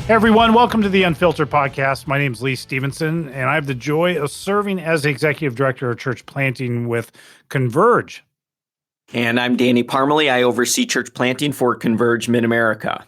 Hey everyone, welcome to the Unfiltered Podcast. My name is Lee Stephenson, and I have the joy of serving as the Executive Director of Church Planting with Converge. And I'm Danny Parmelee. I oversee church planting for Converge Mid-America.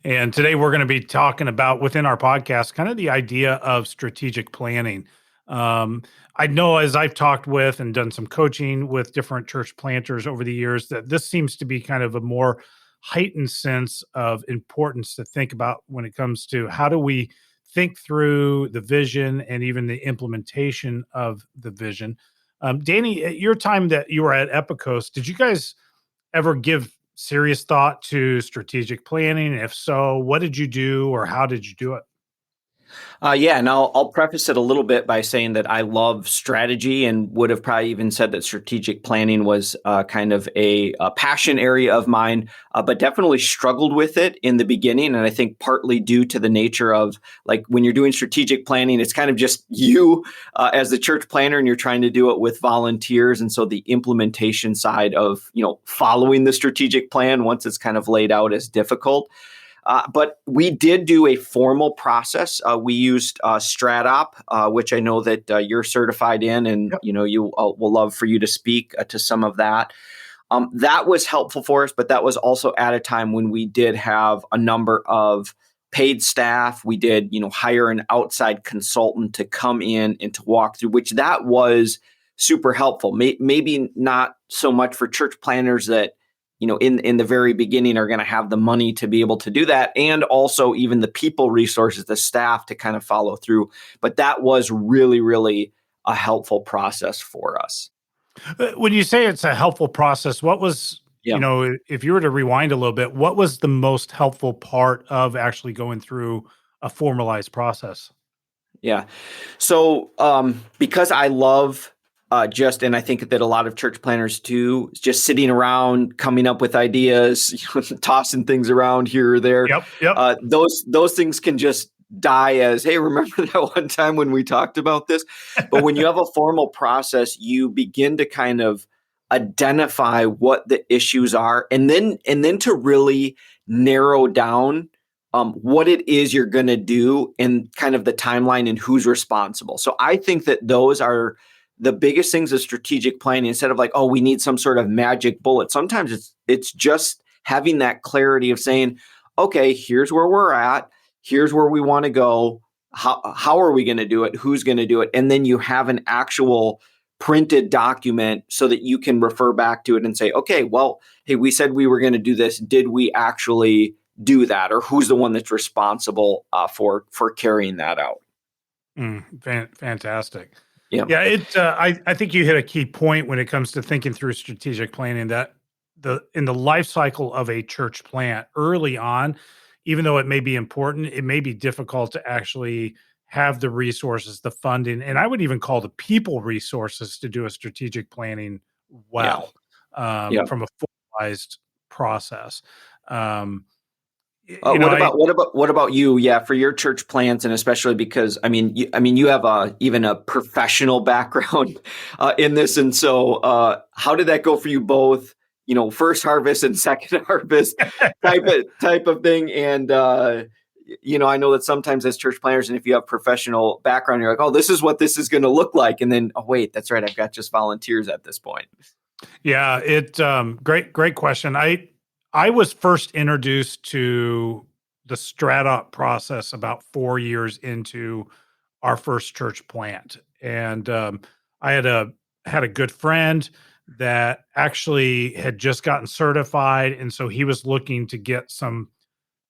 And today we're going to be talking about, within our podcast, kind of the idea of strategic planning. I know as I've talked with and done some coaching with different church planters over the years, that this seems to be kind of a more heightened sense of importance to think about when it comes to how do we think through the vision and even the implementation of the vision. Danny, at your time that you were at Epicos, did you guys ever give serious thought to strategic planning? If so, what did you do or how did you do it? And I'll preface it a little bit by saying that I love strategy and would have probably even said that strategic planning was kind of a passion area of mine, but definitely struggled with it in the beginning. And I think partly due to the nature of, like, when you're doing strategic planning, it's kind of just you as the church planner, and you're trying to do it with volunteers. And so the implementation side of, following the strategic plan once it's kind of laid out is difficult. But we did do a formal process. We used StratOp, which I know that you're certified in, and Yep. you will love for you to speak to some of that. That was helpful for us, but that was also at a time when we did have a number of paid staff. We did, hire an outside consultant to come in and to walk through, which that was super helpful. Maybe not so much for church planners that in the very beginning are going to have the money to be able to do that. And also even the people resources, the staff to kind of follow through. But that was really, really a helpful process for us. When you say it's a helpful process, what was, if you were to rewind a little bit, what was the most helpful part of actually going through a formalized process? Yeah. So because I love and I think that a lot of church planners do, just sitting around, coming up with ideas, tossing things around here or there. Yep. Those things can just die as, hey, remember that one time when we talked about this? But when you have a formal process, you begin to kind of identify what the issues are, and then to really narrow down what it is you're going to do and kind of the timeline and who's responsible. So I think that those are the biggest things of strategic planning. Instead of like, oh, we need some sort of magic bullet. Sometimes it's just having that clarity of saying, okay, here's where we're at. Here's where we want to go. How are we going to do it? Who's going to do it? And then you have an actual printed document so that you can refer back to it and say, okay, well, hey, we said we were going to do this. Did we actually do that? Or who's the one that's responsible for carrying that out? Fantastic. Yeah. I think you hit a key point when it comes to thinking through strategic planning, that in the life cycle of a church plant early on, even though it may be important, it may be difficult to actually have the resources, the funding, and I would even call the people resources to do a strategic planning well, from a formalized process. What about you? Yeah, for your church plants, and especially because you have even a professional background in this, and so how did that go for you both? First harvest and second harvest type of thing, and I know that sometimes as church planners, and if you have professional background, you're like, oh, this is what this is going to look like, and then, oh wait, that's right, I've got just volunteers at this point. Yeah, great question. I was first introduced to the StratOp process about 4 years into our first church plant. And I had a good friend that actually had just gotten certified. And so he was looking to get some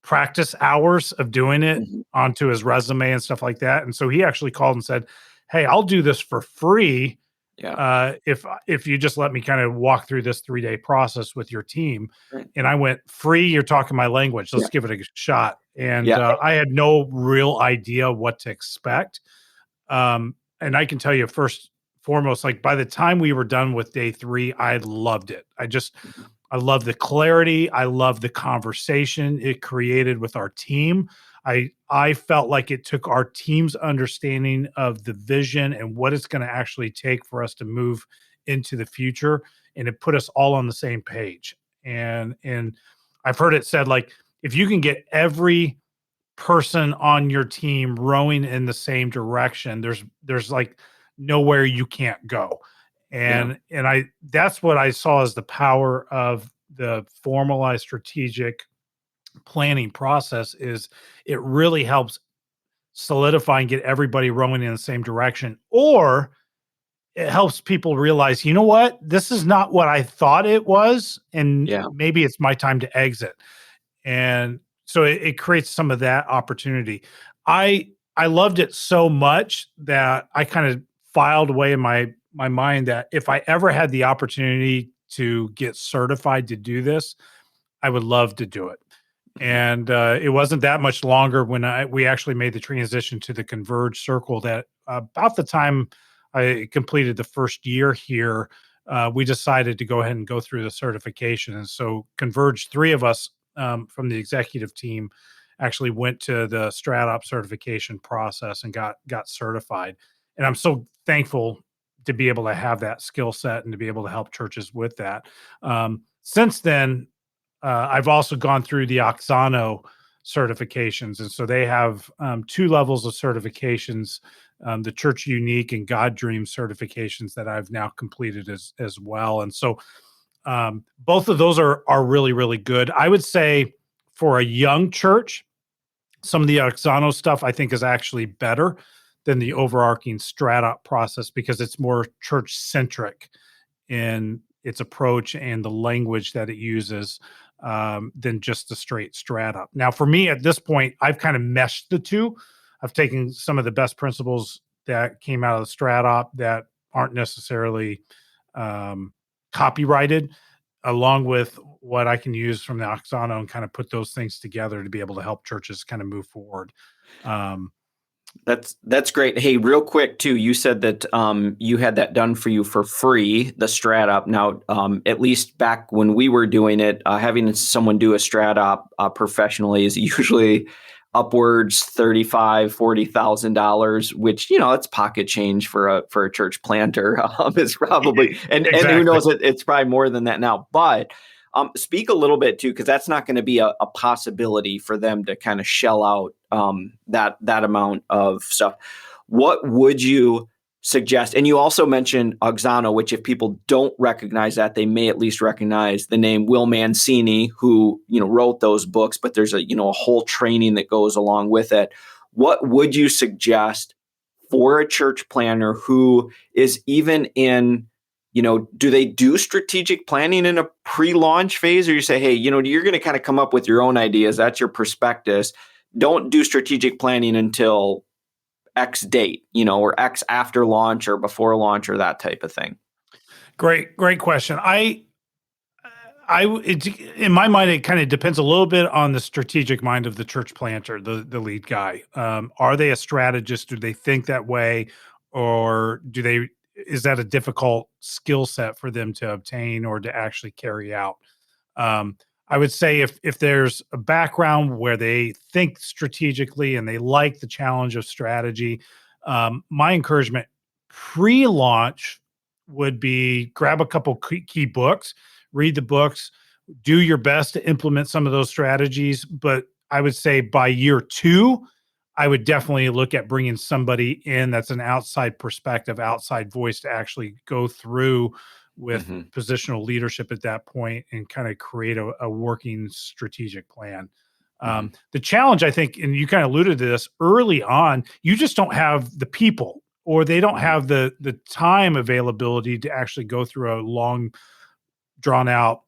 practice hours of doing it onto his resume and stuff like that. And so he actually called and said, hey, I'll do this for free. Yeah. If you just let me kind of walk through this 3-day process with your team. Right. And I went, free, you're talking my language. Let's give it a shot. And I had no real idea what to expect. And I can tell you foremost, like by the time we were done with day 3, I loved it. I love the clarity. I love the conversation it created with our team. I felt like it took our team's understanding of the vision and what it's going to actually take for us to move into the future, and it put us all on the same page. And I've heard it said, like, if you can get every person on your team rowing in the same direction, there's like nowhere you can't go. Yeah. And I that's what I saw as the power of the formalized strategic planning process is it really helps solidify and get everybody rowing in the same direction, or it helps people realize, you know what, this is not what I thought it was, and Yeah. maybe it's my time to exit. And so it creates some of that opportunity. I loved it so much that I kind of filed away in my mind that if I ever had the opportunity to get certified to do this, I would love to do it. Mhm. And it wasn't that much longer when we actually made the transition to the Converge circle that about the time I completed the first year here, we decided to go ahead and go through the certification. And so Converge, three of us from the executive team actually went to the StratOp certification process and got certified. And I'm so thankful to be able to have that skill set and to be able to help churches with that. Since then, I've also gone through the Auxano certifications, and so they have two levels of certifications: the Church Unique and God Dream certifications that I've now completed as well. And so both of those are really really good. I would say for a young church, some of the Auxano stuff I think is actually better than the overarching StratOp process because it's more church centric in its approach and the language that it uses than just the straight StratOp. Now, for me at this point, I've kind of meshed the two. I've taken some of the best principles that came out of the StratOp that aren't necessarily copyrighted, along with what I can use from the Auxano and kind of put those things together to be able to help churches kind of move forward. Um, That's great. Hey, real quick too, you said that you had that done for you for free, the StratOp. Now, at least back when we were doing it, having someone do a StratOp professionally is usually upwards $35,000-$40,000, which it's pocket change for a church planter. Is probably and who exactly. knows, it's probably more than that now, but. Speak a little bit too, because that's not going to be a possibility for them to kind of shell out that amount of stuff. What would you suggest? And you also mentioned Auxano, which if people don't recognize that, they may at least recognize the name Will Mancini, who wrote those books. But there's a whole training that goes along with it. What would you suggest for a church planner who is even in do they do strategic planning in a pre-launch phase, or you say, hey, you're going to kind of come up with your own ideas. That's your prospectus. Don't do strategic planning until X date, or X after launch or before launch or that type of thing. Great question. In my mind, it kind of depends a little bit on the strategic mind of the church planter, the lead guy. Are they a strategist? Do they think that way, or is that a difficult skill set for them to obtain or to actually carry out? I would say if there's a background where they think strategically and they like the challenge of strategy, my encouragement pre-launch would be grab a couple key books, read the books, do your best to implement some of those strategies. But I would say by year two, I would definitely look at bringing somebody in that's an outside perspective, outside voice to actually go through with Mm-hmm. positional leadership at that point and kind of create a working strategic plan. Mm-hmm. The challenge, I think, and you kind of alluded to this early on, you just don't have the people or they don't have the time availability to actually go through a long drawn out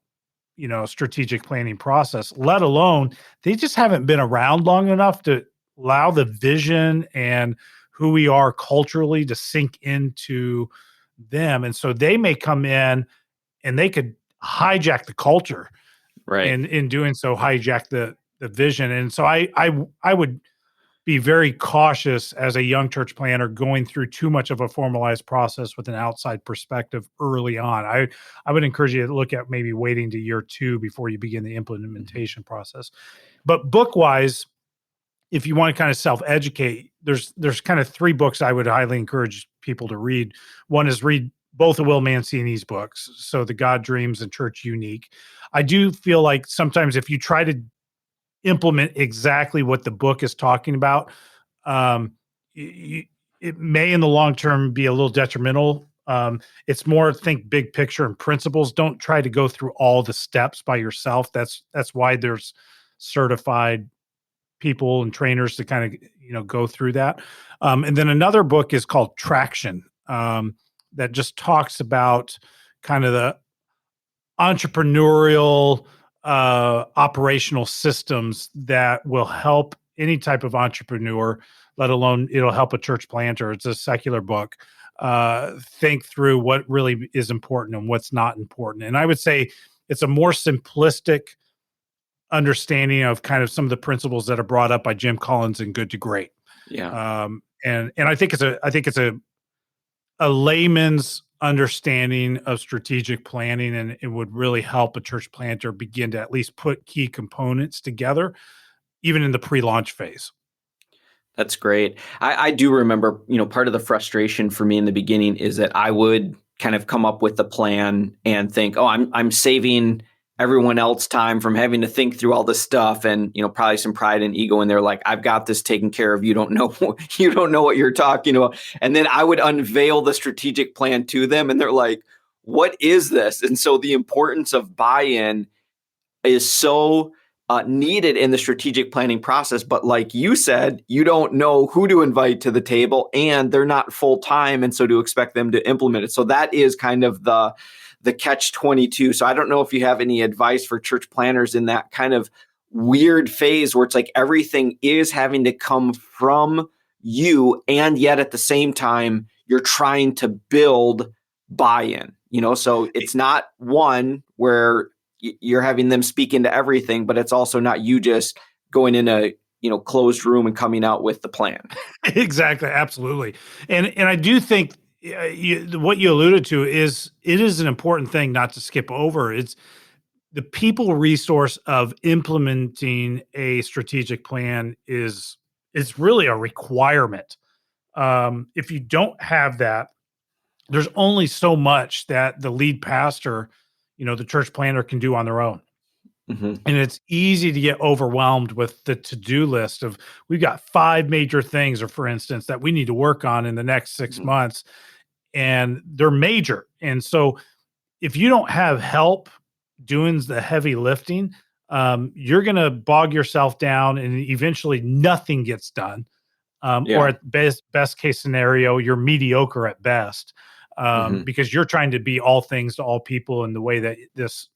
strategic planning process, let alone they just haven't been around long enough to allow the vision and who we are culturally to sink into them. And so they may come in and they could hijack the culture Right. and in doing so hijack the vision. And so I would be very cautious as a young church planner going through too much of a formalized process with an outside perspective early on. I would encourage you to look at maybe waiting to year two before you begin the implementation process. But book wise, if you want to kind of self-educate, there's kind of three books I would highly encourage people to read. One is read both of Will Mancini's books, so The God Dreams and Church Unique. I do feel like sometimes if you try to implement exactly what the book is talking about, um, it may in the long term be a little detrimental. It's more think big picture and principles. Don't try to go through all the steps by yourself. That's why there's certified people and trainers to kind of go through that. And then another book is called Traction, that just talks about kind of the entrepreneurial operational systems that will help any type of entrepreneur, let alone it'll help a church planter. It's a secular book. Think through what really is important and what's not important. And I would say it's a more simplistic understanding of kind of some of the principles that are brought up by Jim Collins in Good to Great. Yeah. And I think it's a layman's understanding of strategic planning, and it would really help a church planter begin to at least put key components together, even in the pre-launch phase. That's great. I do remember, part of the frustration for me in the beginning is that I would kind of come up with the plan and think, oh, I'm saving everyone else time from having to think through all this stuff, and probably some pride and ego in there, like I've got this taken care of. You don't know what you're talking about. And then I would unveil the strategic plan to them, and they're like, what is this? And so the importance of buy-in is so needed in the strategic planning process. But like you said, you don't know who to invite to the table, and they're not full time. And so to expect them to implement it. So that is kind of the catch-22. So I don't know if you have any advice for church planners in that kind of weird phase where it's like everything is having to come from you, and yet at the same time, you're trying to build buy-in, so it's not one where you're having them speak into everything, but it's also not you just going in a closed room and coming out with the plan. Exactly, absolutely, and I do think what you alluded to is it is an important thing not to skip over. It's the people resource of implementing a strategic plan is really a requirement. If you don't have that, there's only so much that the lead pastor, the church planter can do on their own. Mm-hmm. And it's easy to get overwhelmed with the to-do list of we've got 5 major things, or for instance, that we need to work on in the next 6 months, and they're major. And so if you don't have help doing the heavy lifting, you're going to bog yourself down, and eventually nothing gets done. Or at best case scenario, you're mediocre at best, because you're trying to be all things to all people in the way that this,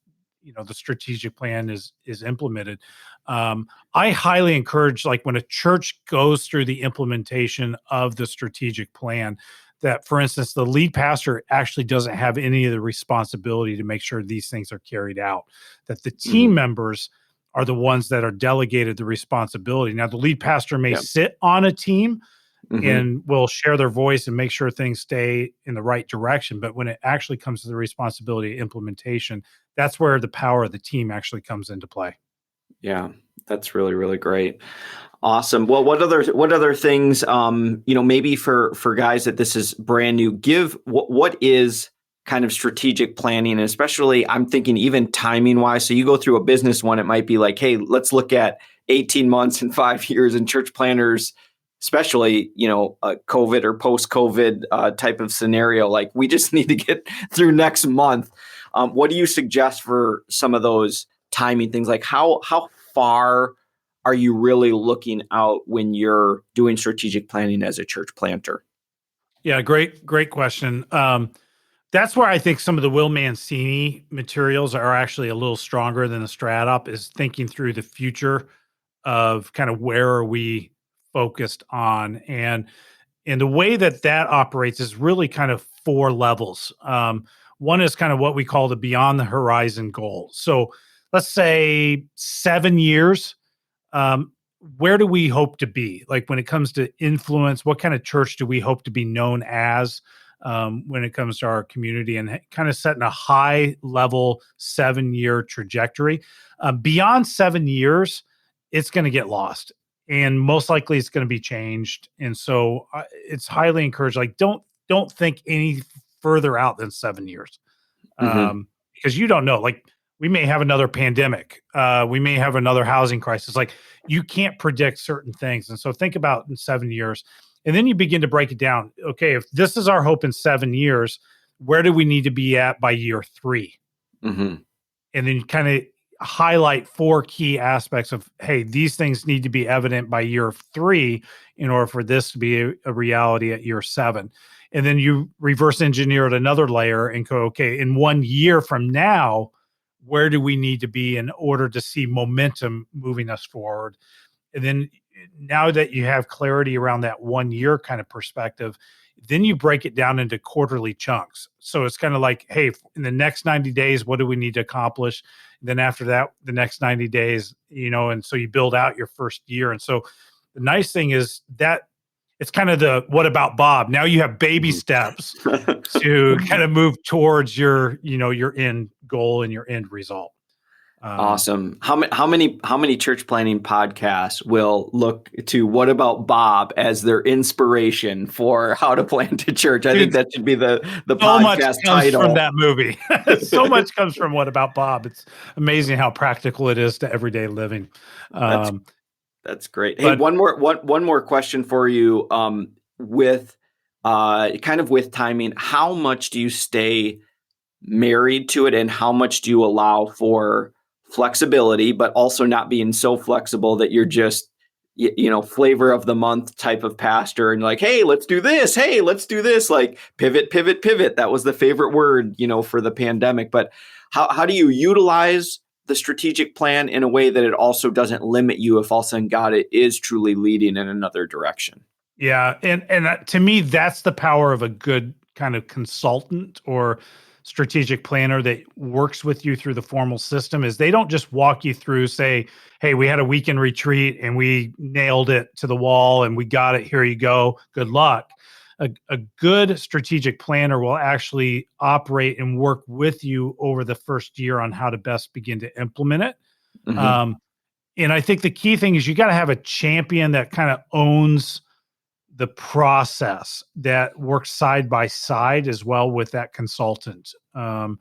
the strategic plan is implemented. I highly encourage, like when a church goes through the implementation of the strategic plan, that, for instance, the lead pastor actually doesn't have any of the responsibility to make sure these things are carried out, that the team members are the ones that are delegated the responsibility. Now, the lead pastor may sit on a team and will share their voice and make sure things stay in the right direction. But when it actually comes to the responsibility of implementation, that's where the power of the team actually comes into play. Yeah, that's really, really great. Awesome. Well, what other things, maybe for guys that this is brand new, what is kind of strategic planning, and especially I'm thinking even timing wise. So you go through a business one, it might be like, hey, let's look at 18 months and 5 years, and church planners, especially, COVID or post-COVID type of scenario, like we just need to get through next month. What do you suggest for some of those timing things? Like how far are you really looking out when you're doing strategic planning as a church planter? Yeah, great question. That's where I think some of the Will Mancini materials are actually a little stronger than the StratOp, is thinking through the future of kind of where are we focused on. And the way that operates is really kind of 4 levels. One is kind of what we call the beyond the horizon goal. So let's say 7 years. Where do we hope to be? Like when it comes to influence, what kind of church do we hope to be known as when it comes to our community, and kind of setting a high level 7-year trajectory. Beyond 7 years, it's going to get lost, and most likely it's going to be changed. And so it's highly encouraged. Like don't think any further out than 7 years, because you don't know. Like we may have another pandemic. We may have another housing crisis. Like, you can't predict certain things. And so think about in 7 years, and then you begin to break it down. Okay, if this is our hope in 7 years, where do we need to be at by year 3? Mm-hmm. And then you kind of highlight 4 key aspects of, hey, these things need to be evident by year 3 in order for this to be a reality at year 7. And then you reverse engineer it another layer and go, okay, in 1 year from now, where do we need to be in order to see momentum moving us forward? And then now that you have clarity around that 1 year kind of perspective, then you break it down into quarterly chunks. So it's kind of like, hey, in the next 90 days, what do we need to accomplish? And then after that, the next 90 days, and so you build out your first year. And so the nice thing is that it's kind of the what about Bob? Now you have baby steps to kind of move towards your end goal and your end result. Awesome. How many church planning podcasts will look to What About Bob as their inspiration for how to plant a church? I think that should be the so podcast much comes title from that movie. So much comes from What About Bob. It's amazing how practical it is to everyday living. That's great. Hey, one more question for you. With timing, how much do you stay married to it, and how much do you allow for flexibility, but also not being so flexible that you're just, flavor of the month type of pastor and like, hey, let's do this. Hey, let's do this. Like pivot. That was the favorite word, for the pandemic. But how do you utilize the strategic plan in a way that it also doesn't limit you if all of a sudden God is truly leading in another direction? Yeah. And to me, that's the power of a good kind of consultant or strategic planner that works with you through the formal system. Is they don't just walk you through, say, hey, we had a weekend retreat and we nailed it to the wall and we got it. Here you go. Good luck. A good strategic planner will actually operate and work with you over the first year on how to best begin to implement it. Mm-hmm. And I think the key thing is you got to have a champion that kind of owns the process, that works side by side as well with that consultant on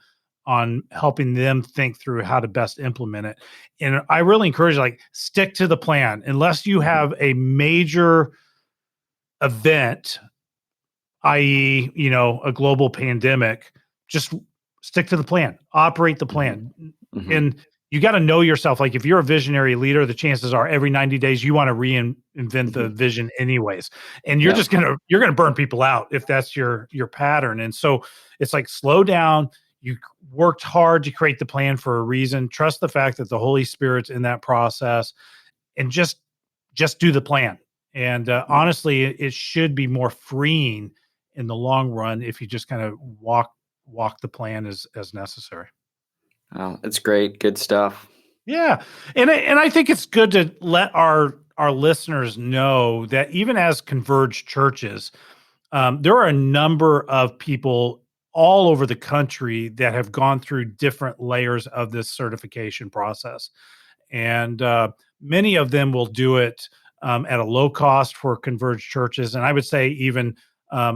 helping them think through how to best implement it. And I really encourage, like, stick to the plan unless you have a major event, i.e., a global pandemic. Just stick to the plan, operate the plan. Mm-hmm. And you got to know yourself. Like, if you're a visionary leader, the chances are every 90 days you want to reinvent the vision anyways. And you're you're going to burn people out if that's your pattern. And so it's like, slow down. You worked hard to create the plan for a reason. Trust the fact that the Holy Spirit's in that process, and just do the plan. And honestly, it should be more freeing in the long run if you just kind of walk the plan as necessary. Oh, that's great. Good stuff. Yeah. And I think it's good to let our listeners know that even as Converge churches, there are a number of people all over the country that have gone through different layers of this certification process. And many of them will do it at a low cost for Converge churches. And I would say even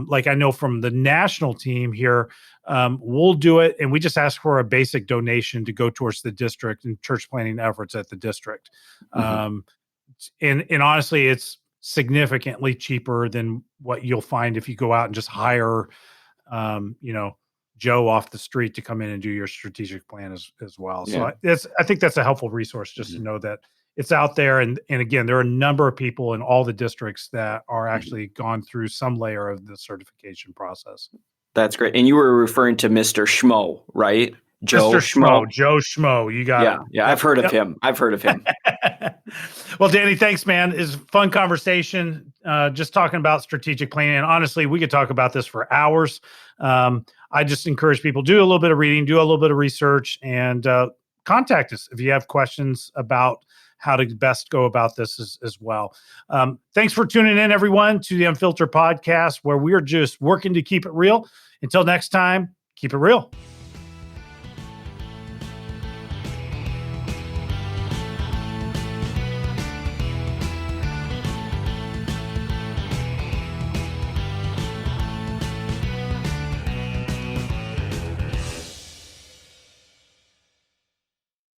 like I know from the national team here, we'll do it, and we just ask for a basic donation to go towards the district and church planning efforts at the district. And honestly, it's significantly cheaper than what you'll find if you go out and just hire, Joe off the street to come in and do your strategic plan as well. So I think that's a helpful resource just to know that it's out there. And again, there are a number of people in all the districts that are actually gone through some layer of the certification process. That's great. And you were referring to Mr. Schmo, right? Joe Schmo. You got it. Yeah. I've heard of him. Well, Danny, thanks, man. It's a fun conversation. Just talking about strategic planning. And honestly, we could talk about this for hours. I just encourage people, do a little bit of reading, do a little bit of research, and contact us if you have questions about how to best go about this as well. Thanks for tuning in, everyone, to the Unfiltered Podcast, where we're just working to keep it real. Until next time, keep it real.